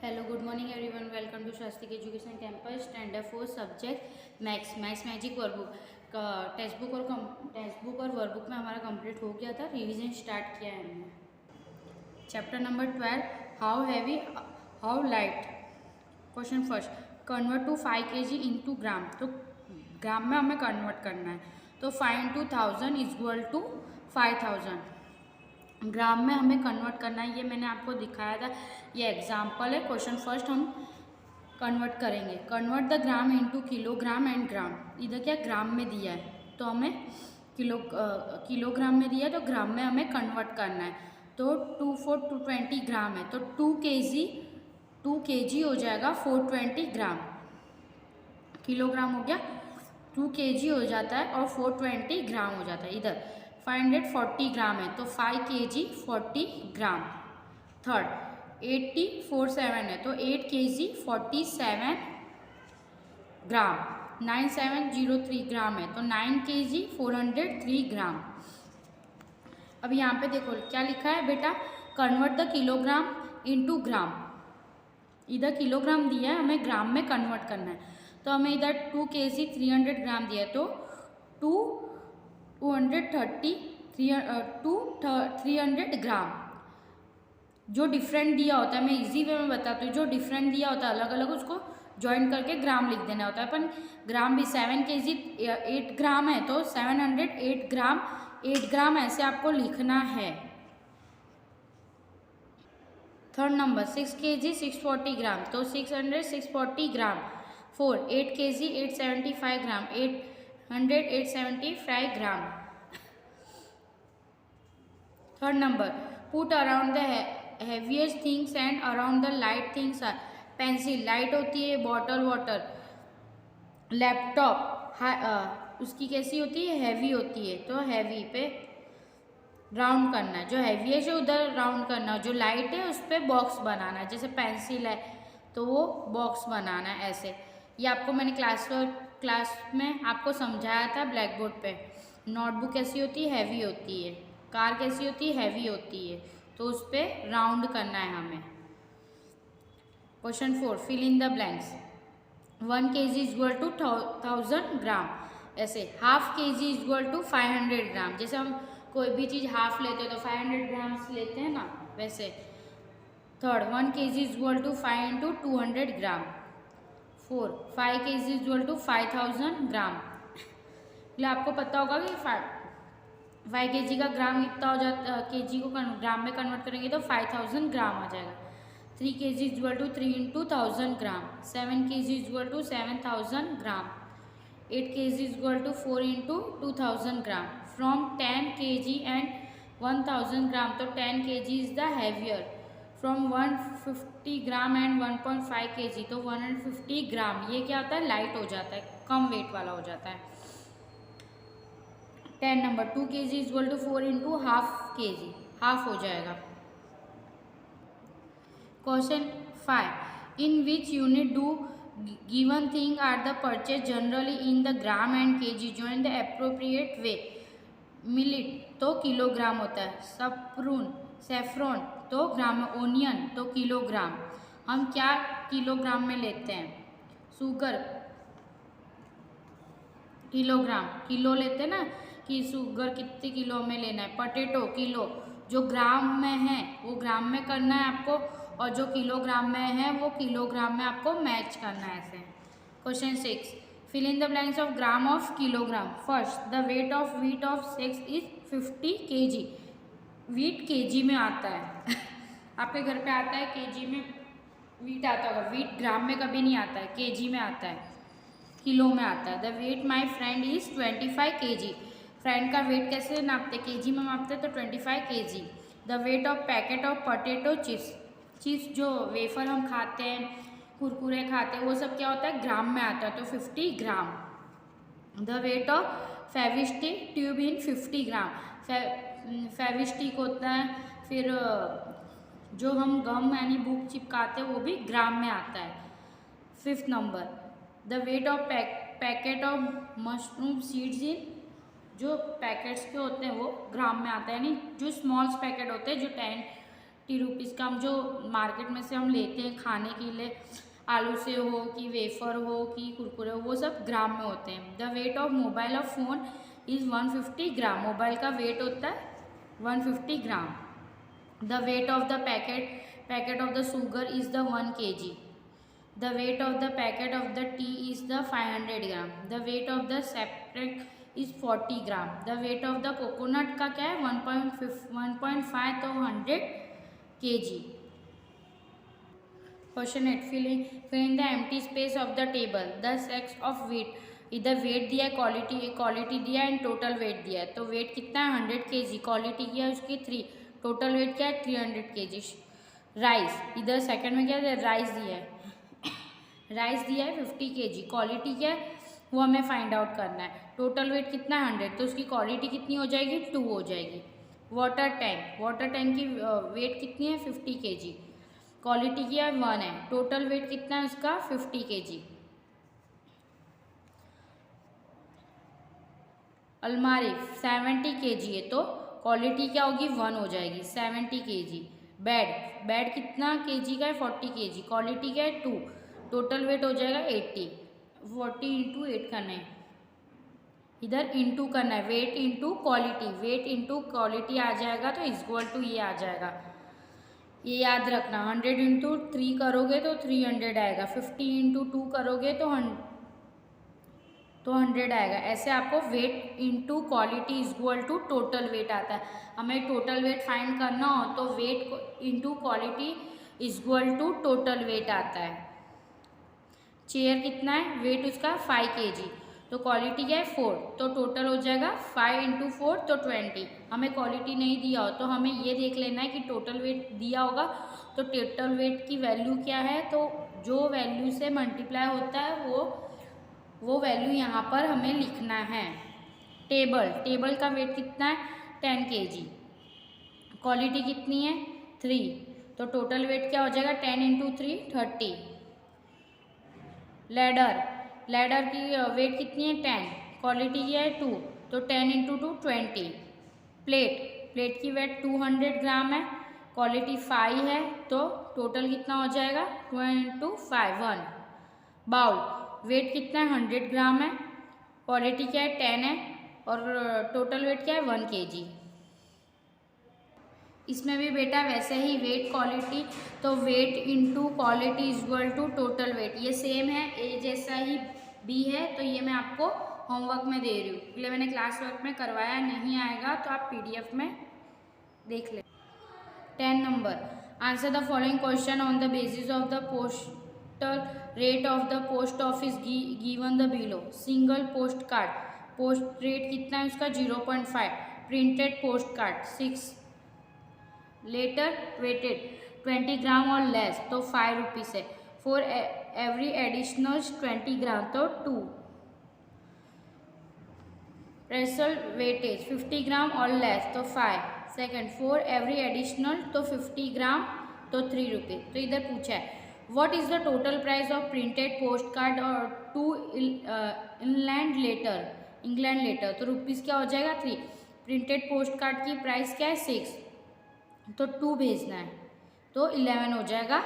Hello good morning everyone, welcome to Shastri education campus standard 4 subject maths magic workbook का textbook और workbook में हमारा complete हो गया था। रिवीजन स्टार्ट किया है हमने। Chapter number 12 how heavy how light. Question first, convert to 5 kg into gram. तो ग्राम में हमें कन्वर्ट करना है, तो 5 into 1000 इज इक्वल टू 5000। ग्राम में हमें कन्वर्ट करना है, ये मैंने आपको दिखाया था, ये एग्जाम्पल है। क्वेश्चन फर्स्ट हम कन्वर्ट करेंगे। Convert the gram into kilogram and gram. इधर क्या ग्राम में दिया है, तो हमें किलोग्राम में दिया है, तो ग्राम में हमें कन्वर्ट करना है। तो 220 ग्राम है, तो 2 kg हो जाएगा 420 ग्राम। किलोग्राम हो गया 2 kg हो जाता है और 420 ग्राम हो जाता है। इधर 540 ग्राम है, तो 5 kg 40 ग्राम। थर्ड 847 है, तो 8 kg 47 ग्राम। 9703 ग्राम है, तो 9 kg 403 ग्राम। अब यहाँ पे देखो क्या लिखा है बेटा, convert the kilogram into gram. इधर किलोग्राम दिया है, हमें ग्राम में कन्वर्ट करना है। तो हमें इधर 2 kg 300 ग्राम दिया है, तो 300 ग्राम। जो डिफरेंट दिया होता है, मैं इजी वे में बताती हूँ, जो डिफरेंट दिया होता है अलग अलग उसको ज्वाइन करके ग्राम लिख देना होता है। अपन ग्राम भी 7 kg 8 ग्राम है, तो 708 ग्राम 8 ग्राम ऐसे आपको लिखना है। थर्ड नंबर 6 kg 640 ग्राम, तो 640 gram. 4 8 kg 875 gram, 875 gram. Third number put around the heaviest things and around the light things are. Pencil light होती है, बॉटल वाटर, लैपटॉप उसकी कैसी होती है, हैवी होती है, तो हैवी पे राउंड करना है। जो हैवी है जो उधर राउंड करना है, जो लाइट है उस पर बॉक्स बनाना है। जैसे पेंसिल है तो वो बॉक्स बनाना है ऐसे। ये आपको मैंने क्लास में आपको समझाया था ब्लैक बोर्ड पे। नोटबुक कैसी होती है, हैवी होती है। कार कैसी होती है, हैवी होती है, तो उस पर राउंड करना है हमें। Question 4 fill in the blanks. 1 kg is equal to 1000 gram. ऐसे half kg is equal to 500 gram. जैसे हम कोई भी चीज़ हाफ लेते हैं तो 500 ग्राम्स लेते हैं ना, वैसे। Third 1 kg is equal to 5 into 200 gram. 4 5 kg is equal to 5000 gram. इसलिए आपको पता होगा कि 5 kg का ग्राम कितना हो जाता, kg को ग्राम में कन्वर्ट करेंगे तो 5000 ग्राम आ जाएगा। 3 kg is equal to 3 into 1000 gram. 7 kg is equal to 7000 gram. 8 kg is equal to 4 into 2000 gram. From 10 kg and 1000 gram, तो 10 kg is the heavier. From 150 gram and 1.5 kg, तो 150 ग्राम ये क्या होता है, लाइट हो जाता है, कम वेट वाला हो जाता है। 10 number 2 kg is equal to 4 into half kg, half हो जाएगा। Question 5 in which unit do given thing are the purchase generally in the gram and kg join the appropriate way। मिलिट तो किलोग्राम होता है, saffron तो ग्राम, onion तो kilogram. हम क्या kilogram में लेते हैं, शुगर किलोग्राम, किलो लेते हैं ना कि शुगर कितने किलो में लेना है। पोटैटो किलो, जो ग्राम में है वो ग्राम में करना है आपको, और जो किलोग्राम में है वो किलोग्राम में आपको मैच करना है ऐसे। Question 6 fill in the blanks of gram of kilogram. First the weight of wheat of 6 is 50 kg। Wheat kg में आता है आपके घर पे आता है kg में व्हीट आता होगा, व्हीट ग्राम में कभी नहीं आता है, kg में आता है, किलो में आता है। The weight my friend is 25 kg। Friend का वेट कैसे नापते, kg में नापते, तो 25 kg। The weight of packet of potato chips जो वेफर हम खाते हैं, कुरकुरे खाते हैं, वो सब क्या होता है, ग्राम में आता है, तो 50 gram. The weight of Fevistick tube in 50 gram. Fevistick होता है, फिर जो हम गम यानी बुक चिपकाते हैं वो भी ग्राम में आता है। 5th number the weight of packet of mushroom seeds इन, जो पैकेट्स के होते हैं वो ग्राम में आता है, यानी जो स्मॉल्स पैकेट होते हैं जो रुपीज़ का हम जो मार्केट में से हम लेते हैं खाने के लिए, आलू से हो कि वेफर हो कि कुरकुरे हो, वो सब ग्राम में होते हैं। The weight of mobile of phone is 150 gram. Mobile का वेट होता है 150 gram. The weight of the packet of the sugar is the 1 kg। The weight of the packet of the tea is the 500 gram. The weight of the separate is 40 gram. The weight of the coconut का क्या है 1.5 तो 100 kg। Question 8, fill in the empty space of the table the sets of weight। इधर wait दिया है, quality दिया है and total weight दिया है। तो वेट कितना है 100 kg, क्वालिटी क्या है उसकी 3, टोटल वेट क्या है 300 kg। राइस इधर सेकंड में क्या है, राइस दिया है राइस दिया है 50 kg, क्वालिटी क्या है वो हमें फाइंड आउट करना है। टोटल वेट कितना है 100, तो उसकी क्वालिटी कितनी हो जाएगी 2 हो जाएगी। वाटर टैंक की वेट कितनी है 50 kg, क्वालिटी क्या है 1 है, टोटल वेट कितना है उसका 50 kg। अलमारी 70 kg है तो क्वालिटी क्या होगी 1 हो जाएगी 70 kg। बेड कितना kg का है 40 kg, क्वालिटी क्या है 2, टोटल वेट हो जाएगा 80। 40 इंटू 8 करना है, इधर इंटू करना है, वेट इंटू क्वालिटी आ जाएगा तो इक्वल टू ये आ जाएगा। ये याद रखना 100 इंटू 3 करोगे तो 300 आएगा, 50 इंटू 2 करोगे तो 100 आएगा। ऐसे आपको weight into quality equal to total weight आता है। हमें टोटल वेट फाइंड करना हो तो weight into quality equal to total weight आता है। चेयर कितना है, वेट उसका 5 kg, तो क्वालिटी क्या है 4, तो टोटल हो जाएगा 5 इंटू 4 तो 20। हमें क्वालिटी नहीं दिया हो तो हमें ये देख लेना है कि टोटल वेट दिया होगा तो टोटल वेट की वैल्यू क्या है, तो जो वैल्यू से मल्टीप्लाई होता है वो वैल्यू यहाँ पर हमें लिखना है। टेबल का वेट कितना है 10 kg, क्वालिटी कितनी है 3, तो टोटल वेट क्या हो जाएगा 10 इंटू 3 30। लैडर की वेट कितनी है 10, क्वालिटी क्या है 2, तो 10 इंटू 2 20। प्लेट की वेट 200 ग्राम है, क्वालिटी 5 है, तो टोटल कितना हो जाएगा 2 इंटू 5 1। बाउल वेट कितना है 100 ग्राम है, क्वालिटी क्या है 10 है और टोटल वेट क्या है 1 kg। इसमें भी बेटा वैसे ही वेट क्वालिटी, तो weight into quality equal to total weight, ये सेम है, ए जैसा ही बी है, तो ये मैं आपको होमवर्क में दे रही हूँ। इसलिए मैंने क्लास वर्क में करवाया नहीं आएगा तो आप PDF में देख लें। 10 number, answer the following question on the basis of the postal rate of the post office given the below. Single post card post rate कितना है उसका 0.5, printed post card 6, letter weighted 20 gram और less तो 5 rupees है, for every additional 20 ग्राम तो 2। प्रेसल weightage 50 ग्राम और less तो 5। Second, for every additional तो 50 ग्राम तो 3 रुपये। तो इधर पूछा है what is the total price of printed post card और 2 इंग्लैंड लेटर, तो रुपीज़ क्या हो जाएगा 3। प्रिंटेड पोस्ट कार्ड की प्राइस क्या है 6, तो 2 भेजना है तो 11 हो जाएगा।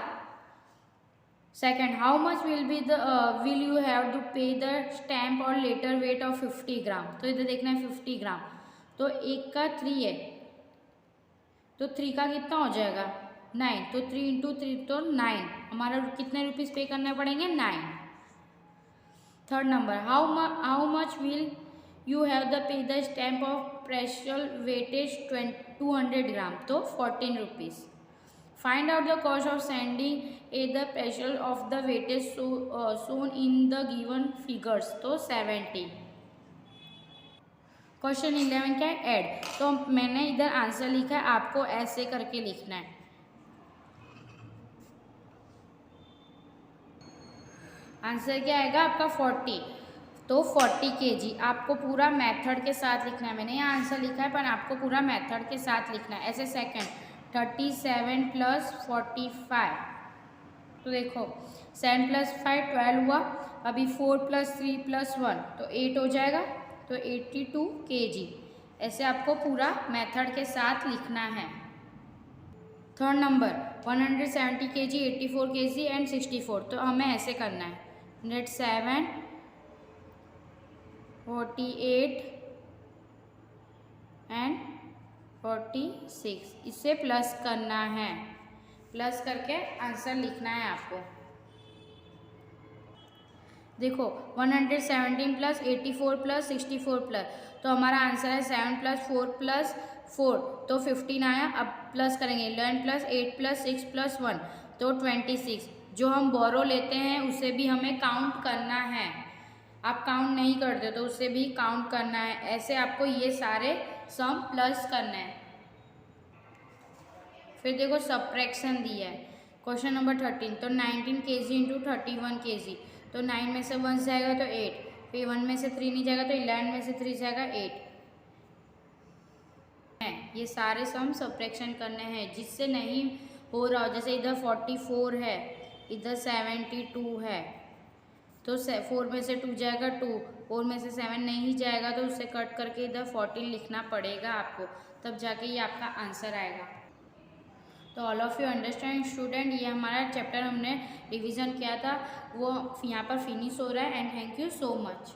Second, how much will you have to pay the stamp और लेटर वेट ऑफ 50 ग्राम, तो इधर देखना है 50 ग्राम, तो 1 का 3 है, तो 3 का कितना हो जाएगा 9, तो 3 इंटू 3 तो 9, हमारा कितने रुपीज़ पे करने पड़ेंगे 9। Third number, how much will you have the pay the stamp of parcel weightage 200 gram, तो 14 rupees. Find out the cost of sending the parcel of the weightage shown in the given figures, तो 70। Question 11 क्या है add, तो मैंने इधर answer लिखा है, आपको ऐसे करके लिखना है। आंसर क्या आएगा आपका 40, तो 40 kg आपको पूरा मेथड के साथ लिखना है। मैंने यहाँ आंसर लिखा है पर आपको पूरा मेथड के साथ लिखना है। ऐसे सेकंड 37 प्लस 45, तो देखो 7 प्लस 5 12 हुआ, अभी 4 प्लस 3 प्लस 1 तो 8 हो जाएगा, तो 82 kg। ऐसे आपको पूरा मेथड के साथ लिखना है। Third number 170 kg, 84 kg and 64। तो हमें ऐसे करना है, 107, 48 एंड 46, इससे प्लस करना है, प्लस करके आंसर लिखना है आपको। देखो 117 प्लस 84 प्लस 64 प्लस, तो हमारा आंसर है 7 प्लस 4 प्लस 4, तो 15 आया। अब प्लस करेंगे 11 प्लस 8 प्लस 6 प्लस 1, तो 26। जो हम बोरो लेते हैं उसे भी हमें काउंट करना है, आप काउंट नहीं करते तो उसे भी काउंट करना है। ऐसे आपको ये सारे सम प्लस करना है। फिर देखो सब्ट्रैक्शन दिया है, क्वेश्चन नंबर 13। तो 19 kg इंटू 31 kg, तो 9 में से 1 जाएगा तो 8, फिर 1 में से 3 नहीं जाएगा तो 11 में से 3 जाएगा 8 है। ये सारे सम सब्ट्रैक्शन करने हैं, जिससे नहीं हो रहा हो, जैसे इधर 44 है, इधर 72 है, तो 4 में से 2 जाएगा 2, 4 में से 7 नहीं जाएगा तो उसे कट करके इधर 14 लिखना पड़ेगा आपको, तब जाके ये आपका आंसर आएगा। तो all of you understand student, ये हमारा चैप्टर हमने रिवीजन किया था वो यहाँ पर फिनिश हो रहा है। And thank you so much.